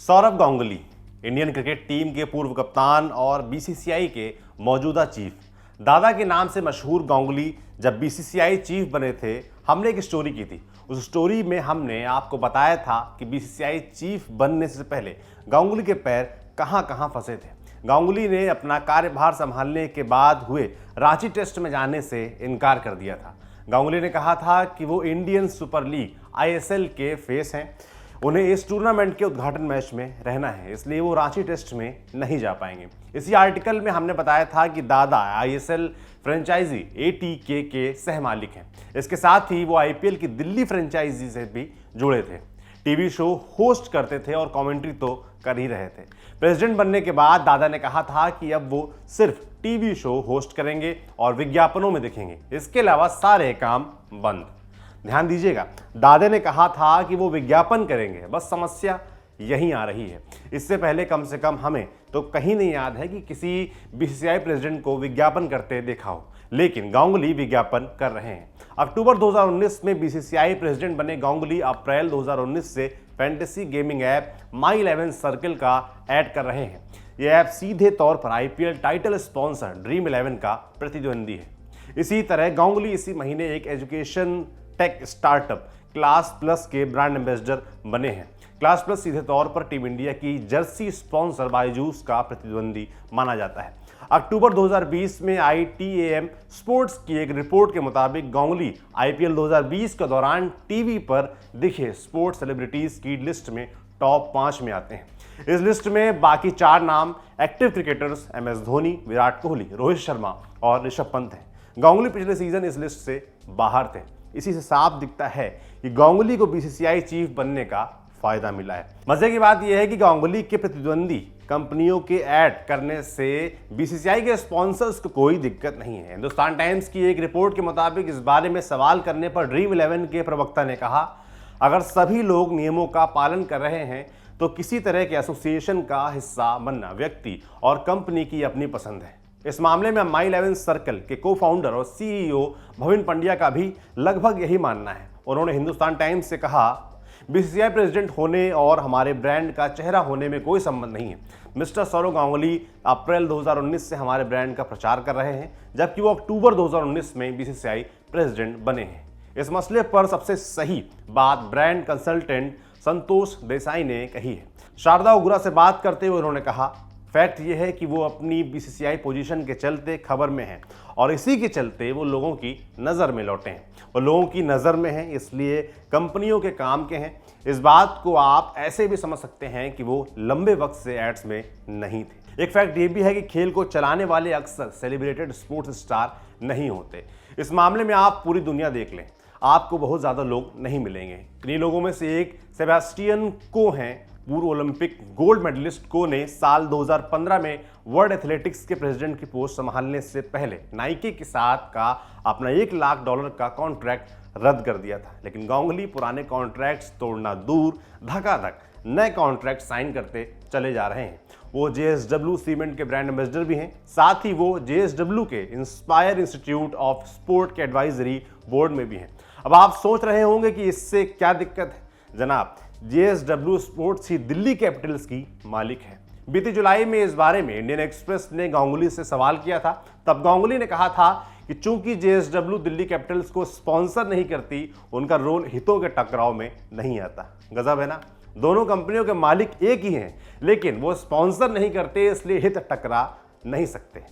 Saurav Ganguly Indian cricket team के पूर्व कप्तान और बीसीसीआई के मौजूदा चीफ। दादा के नाम से मशहूर गांगुली जब बीसीसीआई चीफ बने थे, हमने एक स्टोरी की थी। उस स्टोरी में हमने आपको बताया था कि बीसीसीआई चीफ बनने से पहले गांगुली के पैर कहां कहां फंसे थे। गांगुली ने अपना कार्यभार संभालने के बाद हुए रांची टेस्ट में जाने से इनकार कर दिया था। गांगुली ने कहा था कि वो इंडियन सुपर लीग आईएसएल के फेस हैं, उन्हें इस टूर्नामेंट के उद्घाटन मैच में रहना है, इसलिए वो रांची टेस्ट में नहीं जा पाएंगे। इसी आर्टिकल में हमने बताया था कि दादा आईएसएल फ्रेंचाइजी एटीके के सह मालिक हैं। इसके साथ ही वो आईपीएल की दिल्ली फ्रेंचाइजी से भी जुड़े थे, टीवी शो होस्ट करते थे और कमेंट्री तो कर ही रहे थे। प्रेसिडेंट बनने के बाद दादा ने कहा था कि अब वो सिर्फ टीवी शो होस्ट करेंगे और विज्ञापनों में दिखेंगे, इसके अलावा सारे काम बंद। ध्यान दीजिएगा, दादा ने कहा था कि वो विज्ञापन करेंगे, बस समस्या यहीं आ रही है। इससे पहले कम से कम हमें तो कहीं नहीं याद है कि किसी बीसीसीआई प्रेसिडेंट को विज्ञापन करते देखा हो, लेकिन गांगुली विज्ञापन कर रहे हैं। अक्टूबर 2019 में बीसीसीआई प्रेसिडेंट बने गांगुली अप्रैल 2019 से फैंटेसी गेमिंग ऐप माई 11 सर्किल का ऐड कर रहे हैं। यह ऐप सीधे तौर पर आईपीएल टाइटल स्पॉन्सर ड्रीम 11 का प्रतिद्वंदी है। इसी तरह गांगुली इसी महीने एक education tech startup class plus के ब्रांड एम्बेसडर बने हैं। क्लास प्लस सीधे तौर पर टीम इंडिया की जर्सी स्पॉन्सर बायजूस का प्रतिद्वंदी माना जाता है। अक्टूबर 2020 में ITAM स्पोर्ट्स की एक रिपोर्ट के मुताबिक गांगुली आईपीएल 2020 के दौरान टीवी पर दिखे स्पोर्ट्स सेलिब्रिटीज की लिस्ट में टॉप 5 में आते हैं। इस लिस्ट में बाकी 4 नाम active cricketers MS Dhoni, Virat Kohli, Rohit Sharma और ऋषभ पंत हैं। गांगुली पिछले सीजन इस लिस्ट से बाहर थे। इसी से साफ दिखता है कि गांगुली को बीसीसीआई चीफ बनने का फायदा मिला है। मजे की बात यह है कि गांगुली के प्रतिद्वंदी कंपनियों के ऐड करने से बीसीसीआई के स्पॉन्सर्स को कोई दिक्कत नहीं है। हिंदुस्तान टाइम्स की एक रिपोर्ट के मुताबिक इस बारे में सवाल करने पर ड्रीम 11 के प्रवक्ता ने कहा, अगर सभी लोग नियमों का पालन कर रहे हैं तो किसी तरह के एसोसिएशन का हिस्सा बनना व्यक्ति और कंपनी की अपनी पसंद है। इस मामले में माई 11 सर्कल के को फाउंडर और सीईओ भविन पंड्या का भी लगभग यही मानना है। उन्होंने हिंदुस्तान टाइम्स से कहा, बीसीसीआई प्रेसिडेंट होने और हमारे ब्रांड का चेहरा होने में कोई संबंध नहीं है। मिस्टर सौरव गांगुली अप्रैल 2019 से हमारे ब्रांड का प्रचार कर रहे हैं, जबकि वो अक्टूबर 2019 में बीसीसीआई प्रेसिडेंट बने हैं। इस मसले पर सबसे सही बात ब्रांड कंसल्टेंट संतोष देसाई ने कही है। शारदा उग्रा से बात करते हुए उन्होंने कहा, फैक्ट ये है कि वो अपनी बीसीसीआई पोजीशन के चलते खबर में हैं और इसी के चलते वो लोगों की नज़र में लौटे हैं। वो लोगों की नज़र में हैं, इसलिए कंपनियों के काम के हैं। इस बात को आप ऐसे भी समझ सकते हैं कि वो लंबे वक्त से एड्स में नहीं थे। एक फैक्ट ये भी है कि खेल को चलाने वाले अक्सर सेलिब्रेटेड स्पोर्ट्स स्टार नहीं होते। इस मामले में आप पूरी दुनिया देख लें, आपको बहुत ज़्यादा लोग नहीं मिलेंगे। इन्हीं लोगों में से एक सेबास्टियन को हैं। पूर्व ओलंपिक गोल्ड मेडलिस्ट को ने साल 2015 में वर्ल्ड एथलेटिक्स के प्रेसिडेंट की पोस्ट संभालने से पहले नाइके के साथ का अपना $1 लाख का कॉन्ट्रैक्ट रद्द कर दिया था। लेकिन गांगुली पुराने कॉन्ट्रैक्ट्स तोड़ना दूर, धकाधक नए कॉन्ट्रैक्ट साइन करते चले जा रहे हैं। वो JSW सीमेंट के ब्रांड एम्बेसडर भी हैं, साथ ही वो JSW के इंस्पायर इंस्टीट्यूट ऑफ स्पोर्ट के एडवाइजरी बोर्ड में भी हैं। अब आप सोच रहे होंगे कि इससे क्या दिक्कत है। जनाब, JSW स्पोर्ट्स ही दिल्ली कैपिटल्स की मालिक है। बीती जुलाई में इस बारे में इंडियन एक्सप्रेस ने गांगुली से सवाल किया था। तब गांगुली ने कहा था कि चूंकि JSW दिल्ली कैपिटल्स को स्पॉन्सर नहीं करती, उनका रोल हितों के टकराव में नहीं आता। गजब है ना, दोनों कंपनियों के मालिक एक ही हैं, लेकिन वो स्पॉन्सर नहीं करते, इसलिए हित टकरा नहीं सकते।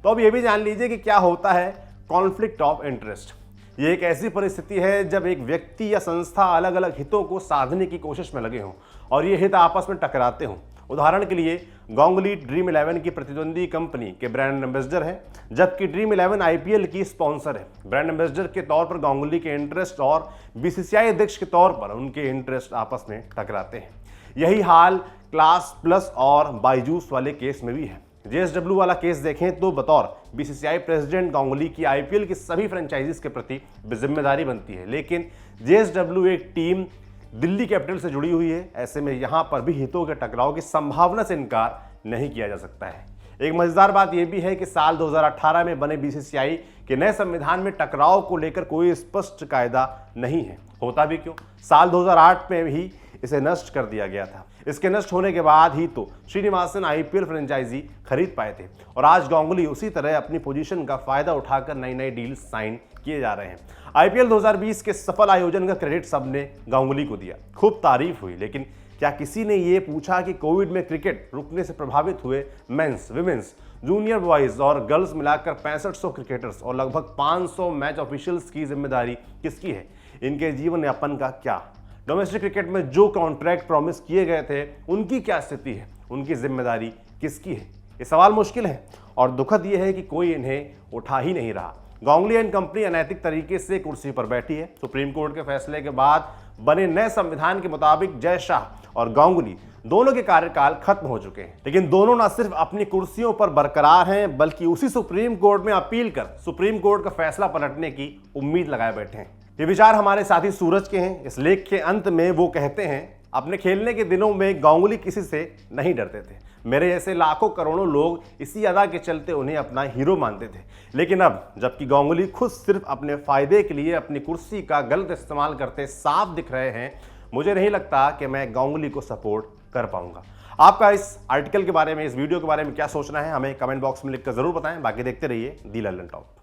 तो अब ये भी जान लीजिए कि क्या होता है कॉन्फ्लिक्ट ऑफ इंटरेस्ट। ये एक ऐसी परिस्थिति है जब एक व्यक्ति या संस्था अलग अलग हितों को साधने की कोशिश में लगे हों और ये हित आपस में टकराते हों। उदाहरण के लिए गांगुली ड्रीम 11 की प्रतिद्वंदी कंपनी के ब्रांड एम्बेसडर है, जबकि ड्रीम 11 आईपीएल की स्पॉन्सर है। ब्रांड एम्बेसडर के तौर पर गांगुली के इंटरेस्ट और बीसीसीआई अध्यक्ष के तौर पर उनके इंटरेस्ट आपस में टकराते हैं। यही हाल क्लास प्लस और बायजूस वाले केस में भी है। JSW वाला केस देखें तो बतौर बीसीसीआई प्रेसिडेंट गांगुली की आईपीएल की सभी फ्रेंचाइजीज के प्रति जिम्मेदारी बनती है, लेकिन JSW एक टीम दिल्ली कैपिटल से जुड़ी हुई है। ऐसे में यहां पर भी हितों के टकराव की संभावना से इनकार नहीं किया जा सकता है। एक मजेदार बात यह भी है कि साल 2018 में बने बीसीसीआई के नए संविधान में टकराव को लेकर कोई स्पष्ट कायदा नहीं है। होता भी क्यों? साल 2008 में ही इसे नष्ट कर दिया गया था। इसके नष्ट होने के बाद ही तो श्रीनिवासन IPL फ्रेंचाइजी खरीद पाए थे और आज गांगुली उसी तरह अपनी पोजीशन का फायदा उठाकर नई नई डील साइन किए जा रहे हैं। IPL 2020 के सफल आयोजन का क्रेडिट सबने गांगुली को दिया, खूब तारीफ हुई, लेकिन क्या किसी ने ये पूछा कि कोविड में क्रिकेट रुकने से प्रभावित हुए मेंस, विमेंस, जूनियर बॉयज और गर्ल्स मिलाकर 6500 क्रिकेटर्स और लगभग 500 मैच ऑफिशियल्स की जिम्मेदारी किसकी है? इनके जीवन यापन का क्या? डोमेस्टिक क्रिकेट में जो कॉन्ट्रैक्ट प्रॉमिस किए गए थे उनकी क्या स्थिति है? उनकी जिम्मेदारी किसकी है? ये सवाल मुश्किल है और दुखद यह है कि कोई इन्हें उठा ही नहीं रहा। गांगुली एंड कंपनी अनैतिक तरीके से कुर्सी पर बैठी है। सुप्रीम कोर्ट के फैसले के बाद बने नए संविधान के मुताबिक जय शाह और गांगुली दोनों के कार्यकाल खत्म हो चुके हैं, लेकिन दोनों न सिर्फ अपनी कुर्सियों पर बरकरार हैं बल्कि उसी सुप्रीम कोर्ट में अपील कर सुप्रीम कोर्ट का फैसला पलटने की उम्मीद लगाए बैठे हैं। ये विचार हमारे साथी सूरज के हैं। इस लेख के अंत में वो कहते हैं, अपने खेलने के दिनों में गांगुली किसी से नहीं डरते थे। मेरे जैसे लाखों करोड़ों लोग इसी अदा के चलते उन्हें अपना हीरो मानते थे, लेकिन अब जबकि गांगुली खुद सिर्फ अपने फायदे के लिए अपनी कुर्सी का गलत इस्तेमाल करते साफ दिख रहे हैं, मुझे नहीं लगता कि मैं गांगुली को सपोर्ट कर पाऊंगा। आपका इस आर्टिकल के बारे में, इस वीडियो के बारे में क्या सोचना है, हमें कमेंट बॉक्स में लिखकर जरूर बताएं। बाकी देखते रहिए दी लल्लन टॉप।